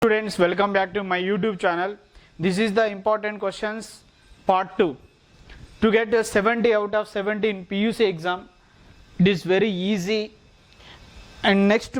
Students, welcome back to my YouTube channel. This is the important questions part 2. To get a 70 out of 70 in PUC exam, it is very easy. And next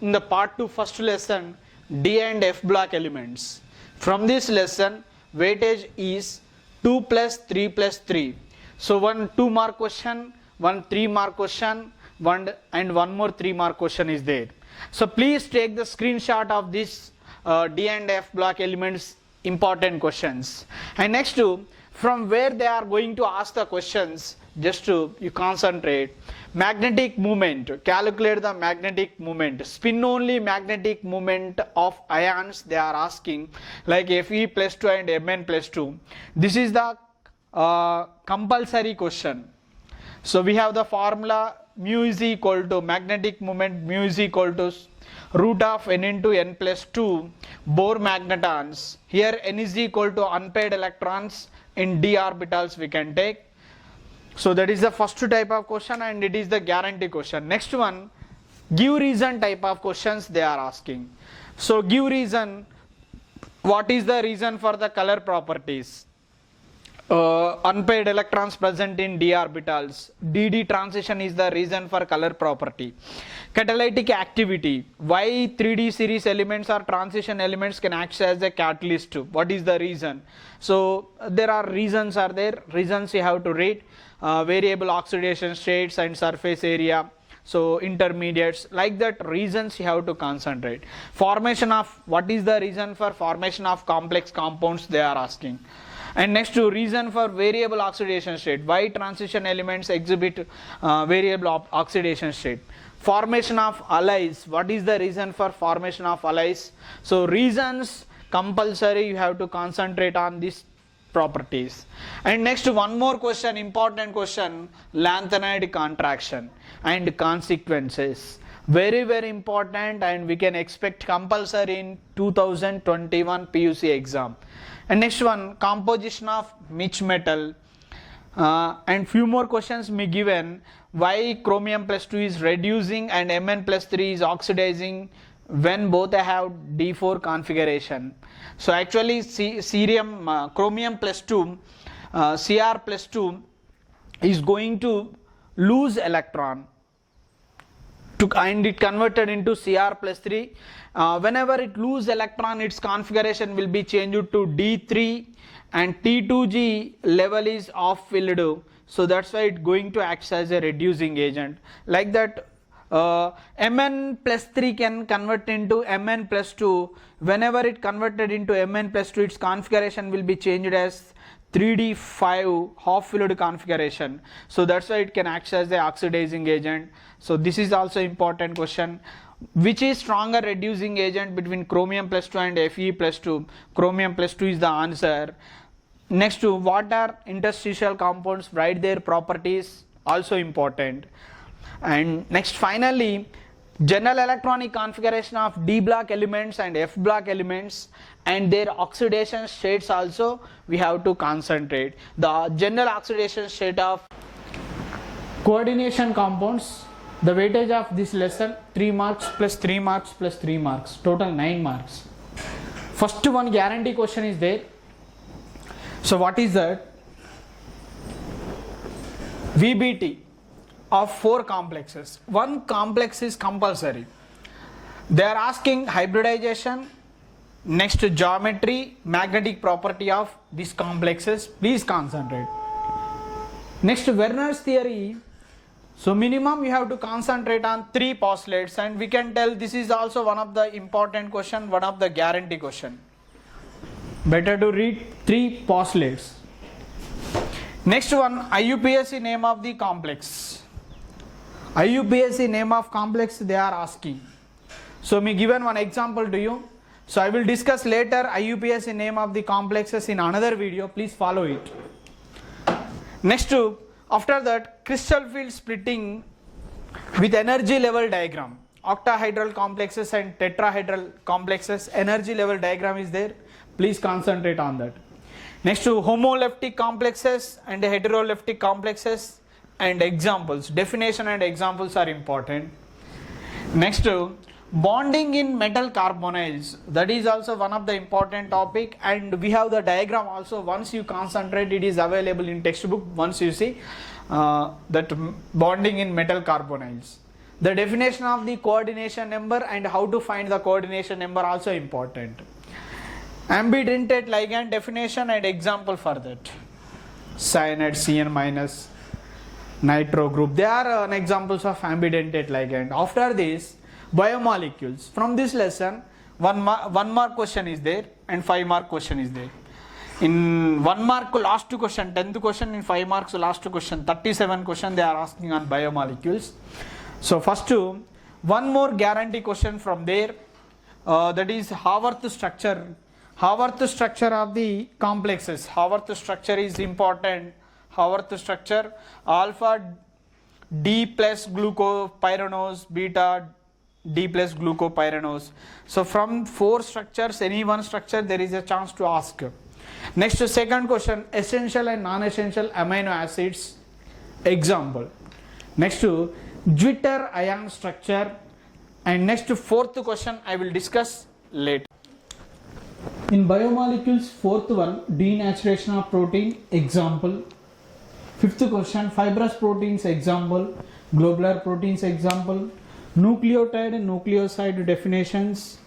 in the part 2 first lesson, D and F block elements. From this lesson, weightage is 2 plus 3 plus 3. So one 2 mark question, one 3 mark question, one more 3 mark question is there. So please take the screenshot of this D and F block elements important questions. And next to from where they are going to ask the questions, just to you concentrate. Magnetic moment, calculate the magnetic moment, spin only magnetic moment of ions they are asking, like Fe plus 2 and Mn plus 2. This is the compulsory question. So we have the formula mu is equal to magnetic moment, mu is equal to root of n into n plus 2 Bohr magnetons. Here n is equal to unpaired electrons in d orbitals we can take. So that is the first type of question and it is the guarantee question. Next one, give reason type of questions they are asking. So give reason, what is the reason for the color properties? Unpaired electrons present in d orbitals. dd transition is the reason for color property. Catalytic activity, why 3d series elements or transition elements can act as a catalyst? What is the reason? So there are reasons reasons you have to read. Variable oxidation states and surface area, so intermediates, like that reasons you have to concentrate. Formation of, what is the reason for formation of complex compounds they are asking. And next to reason for variable oxidation state, why transition elements exhibit variable oxidation state. Formation of alloys, what is the reason for formation of alloys? So reasons compulsory, you have to concentrate on these properties. And next one more question, important question, lanthanide contraction and consequences. Very important and we can expect compulsory in 2021 PUC exam. And next one, composition of which metal, and few more questions may given, why chromium plus 2 is reducing and Mn plus 3 is oxidizing when both have D4 configuration. So actually chromium plus 2, Cr plus 2 is going to lose electron and it converted into Cr plus 3. Whenever it lose electron, its configuration will be changed to D3 and T2G level is off filled. So that's why it's going to act as a reducing agent. Like that, Mn plus 3 can convert into Mn plus 2. Whenever it converted into Mn plus 2, its configuration will be changed as 3D5 half filled configuration. So that's why it can act as the oxidizing agent. So this is also important question. Which is stronger reducing agent between chromium plus 2 and Fe plus 2? Chromium plus 2 is the answer. Next to what are interstitial compounds, write their properties, also important. And next finally, general electronic configuration of D block elements and F block elements and their oxidation states also we have to concentrate. The general oxidation state of coordination compounds, the weightage of this lesson 3 marks plus 3 marks plus 3 marks, total 9 marks. First one guarantee question is there. So what is that? VBT of 4 complexes. One complex is compulsory. They are asking hybridization, next geometry, magnetic property of these complexes. Please concentrate. Next, Werner's theory. So minimum you have to concentrate on 3 postulates and we can tell this is also one of the important question, one of the guarantee question. Better to read 3 postulates. Next one, IUPAC name of the complex. IUPAC name of complex they are asking. So me given one example to you. So I will discuss later IUPAC name of the complexes in another video. Please follow it. Next to, after that, crystal field splitting with energy level diagram. Octahedral complexes and tetrahedral complexes, energy level diagram is there. Please concentrate on that. Next to homoleptic complexes and heteroleptic complexes and examples. Definition and examples are important. Next to Bonding in metal carbonyls, that is also one of the important topic, and we have the diagram also. Once you concentrate, it is available in textbook. Once you see that bonding in metal carbonyls, the definition of the coordination number and how to find the coordination number also important. Ambidentate ligand definition and example for that. Cyanide Cn minus, nitro group, they are examples of ambidentate ligand. After this, biomolecules. From this lesson, one mark question is there and 5 mark question is there. In 1 mark last question, 10th question, in 5 marks last question, 37 question they are asking on biomolecules. So first one more guarantee question from there, that is Haworth structure. Haworth structure of the complexes. Haworth structure is important. Haworth structure, alpha D plus glucopyranose, beta D plus glucopyranose. So from 4 structures, any one structure there is a chance to ask. Next, second question, essential and non-essential amino acids. Example. Next, Zwitter ion structure. And next, fourth question I will discuss later. In biomolecules, fourth one, denaturation of protein. Example. Fifth question, fibrous proteins. Example. Globular proteins. Example. Nucleotide and nucleoside definitions.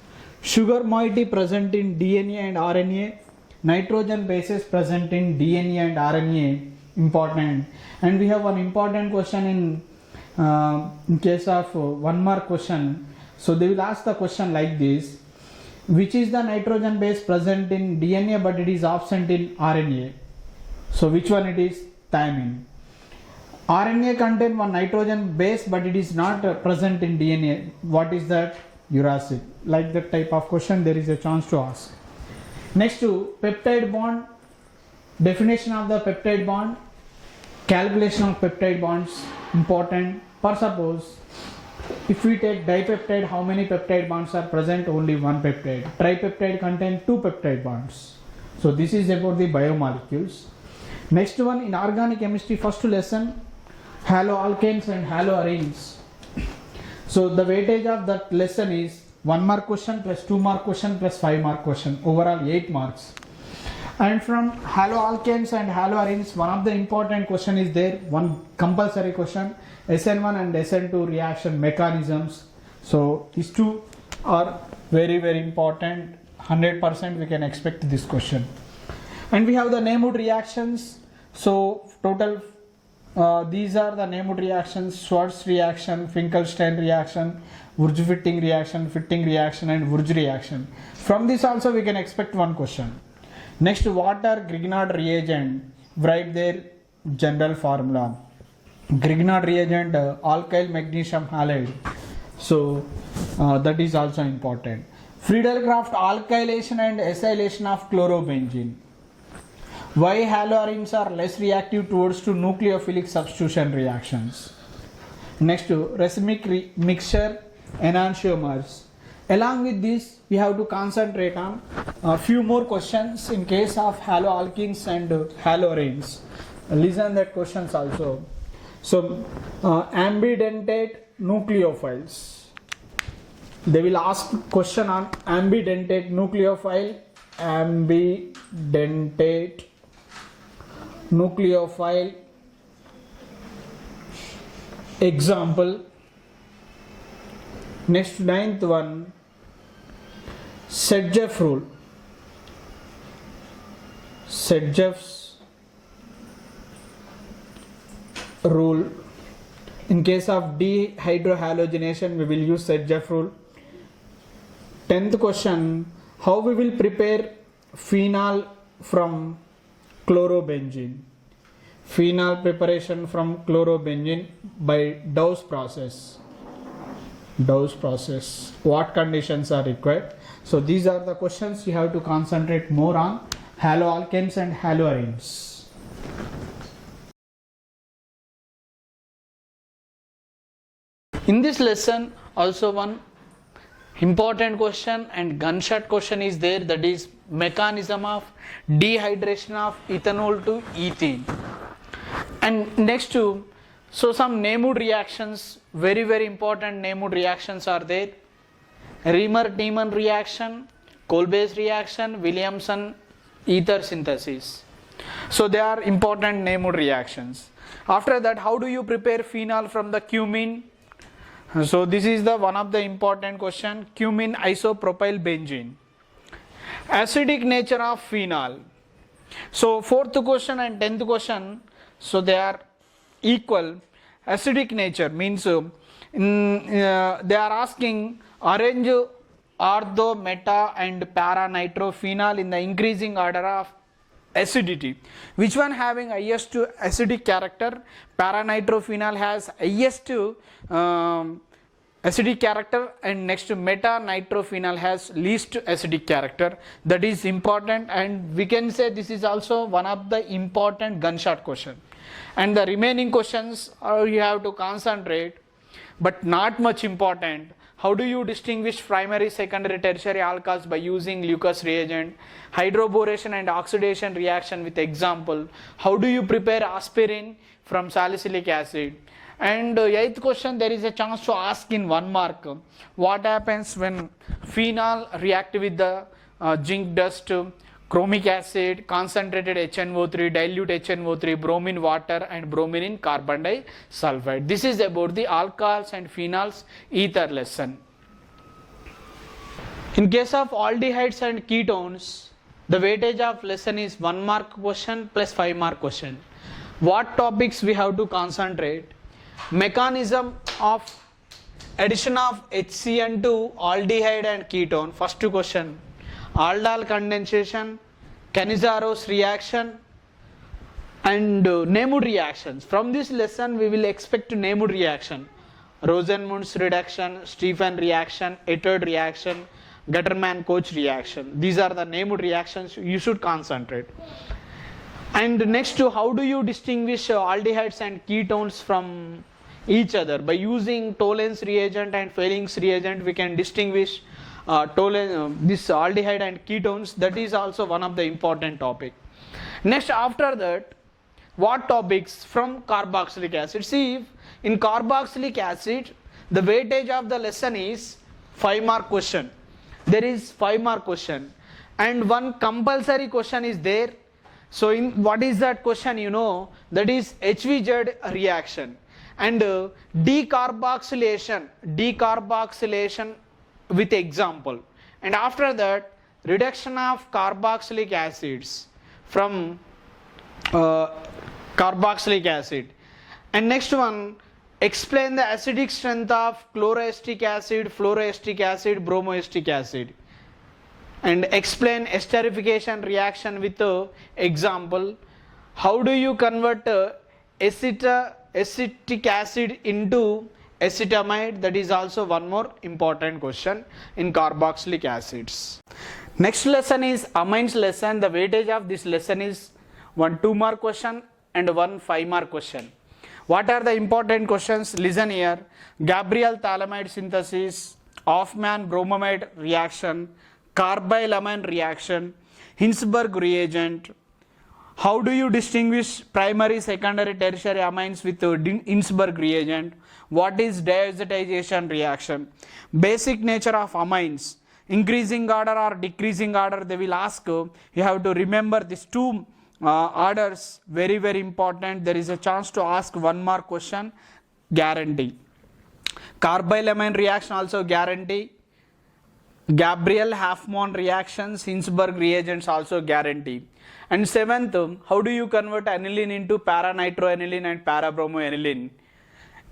Sugar moiety present in DNA and RNA. Nitrogen bases present in DNA and RNA. Important. And we have one important question in case of 1 mark question. So they will ask the question like this: which is the nitrogen base present in DNA but it is absent in RNA? So which one it is? Thymine. RNA contain one nitrogen base but it is not present in DNA. What is that? Uracil. Like that type of question there is a chance to ask. Next to peptide bond, definition of the peptide bond, calculation of peptide bonds, important. For suppose, if we take dipeptide, how many peptide bonds are present? Only one peptide. Tripeptide contain 2 peptide bonds. So this is about the biomolecules. Next one, in organic chemistry, first lesson, haloalkanes and haloarenes. So the weightage of that lesson is 1 mark question plus 2 mark question plus 5 mark question, overall 8 marks. And from haloalkanes and haloarenes, one of the important question is there, one compulsory question, SN1 and SN2 reaction mechanisms. So these two are very important. 100% we can expect this question. And we have the named reactions. So total these are the named reactions: Schwartz reaction, Finkelstein reaction, Wurtz-Fitting reaction, Fitting reaction, and Wurtz reaction. From this also we can expect one question. Next, what are Grignard reagent? Write their general formula. Grignard reagent, alkyl magnesium halide. So that is also important. Friedel-Crafts alkylation and acylation of chlorobenzene. Why haloarenes are less reactive towards to nucleophilic substitution reactions. Next, racemic mixture enantiomers. Along with this, we have to concentrate on a few more questions in case of haloalkenes and haloarenes. Listen that questions also. So, ambidentate nucleophiles. They will ask question on ambidentate nucleophile. Ambidentate nucleophile. Example. Next, 9th one, Sedgwick rule. Sedgwick's rule. In case of dehydrohalogenation, we will use Sedgwick rule. 10th question, how we will prepare phenol from chlorobenzene? Phenol preparation from chlorobenzene by Dawes process. Dawes process. What conditions are required? So these are the questions you have to concentrate more on: haloalkanes and haloarenes. In this lesson, also one important question and gunshot question is there, that is mechanism of dehydration of ethanol to ethene. And next to, so some named reactions, very important named reactions are there. Reamer-Tiemann reaction, Kolbe's reaction, Williamson ether synthesis. So they are important named reactions. After that, how do you prepare phenol from the cumene? So this is the one of the important question. Cumene isopropyl benzene. Acidic nature of phenol. So 4th question and 10th question, so they are equal. Acidic nature means they are asking arrange ortho, meta and para nitrophenol in the increasing order of acidity. Which one having highest acidic character? Para nitrophenol has highest acidic character, and next meta nitrophenol has least acidic character. That is important, and we can say this is also one of the important gunshot question. And the remaining questions you have to concentrate, but not much important. How do you distinguish primary, secondary, tertiary alcohols by using Lucas reagent? Hydroboration and oxidation reaction with example. How do you prepare aspirin from salicylic acid? And 8th question, there is a chance to ask in 1 mark. What happens when phenol react with the zinc dust, chromic acid, concentrated HNO3, dilute HNO3, bromine water and bromine in carbon disulfide. This is about the alcohols and phenols ether lesson. In case of aldehydes and ketones, the weightage of lesson is 1 mark question plus 5 mark question. What topics we have to concentrate? Mechanism of addition of HCN to aldehyde and ketone. First question. Aldol condensation, Cannizaro's reaction and named reactions. From this lesson we will expect named reaction. Rosenmund's reduction, Stephen reaction, Ettard reaction, Gutterman-Koch reaction. These are the named reactions you should concentrate. And next, how do you distinguish aldehydes and ketones from each other? By using Tollens reagent and Fehling's reagent we can distinguish this aldehyde and ketones. That is also one of the important topic. Next, after that, what topics from carboxylic acid? See, in carboxylic acid the weightage of the lesson is 5 mark question. There is 5 mark question and one compulsory question is there. So in what is that question? You know, that is HVZ reaction and decarboxylation with example. And after that, reduction of carboxylic acids from carboxylic acid. And next one, explain the acidic strength of chloroacetic acid, fluoroacetic acid, bromoacetic acid. And explain esterification reaction with example. How do you convert acetic acid into acetamide? That is also one more important question in carboxylic acids. Next lesson is amines lesson. The weightage of this lesson is 1 2 mark question and 1 5 mark question. What are the important questions? Listen here. Gabriel phthalimide synthesis, Hoffman bromamide reaction, carbylamine reaction, Hinsberg reagent. How do you distinguish primary, secondary, tertiary amines with Hinsberg reagent? What is diazotization reaction? Basic nature of amines, increasing order or decreasing order they will ask. You have to remember these 2 orders, very very important. There is a chance to ask 1 mark question, guarantee. Carbylamine reaction also guarantee. Gabriel Hoffman reactions, Hinsberg reagents also guarantee. And 7th, how do you convert aniline into para-nitroaniline and para-bromoaniline?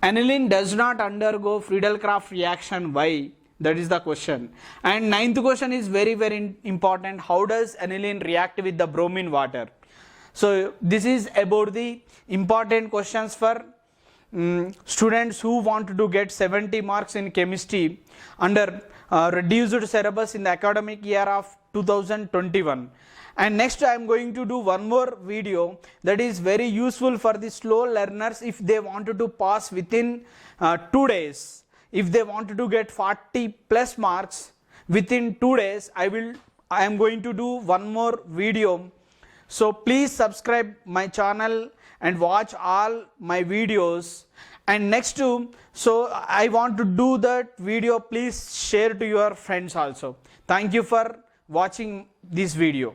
Aniline does not undergo Friedel-Crafts reaction. Why? That is the question. And 9th question is very very important. How does aniline react with the bromine water? So this is about the important questions for students who want to get 70 marks in chemistry under reduced syllabus in the academic year of 2021. And next I am going to do one more video that is very useful for the slow learners if they wanted to pass within 2 days. If they wanted to get 40 plus marks within 2 days, I am going to do one more video. So please subscribe my channel and watch all my videos. And next, so I want to do that video, please share to your friends also. Thank you for watching this video.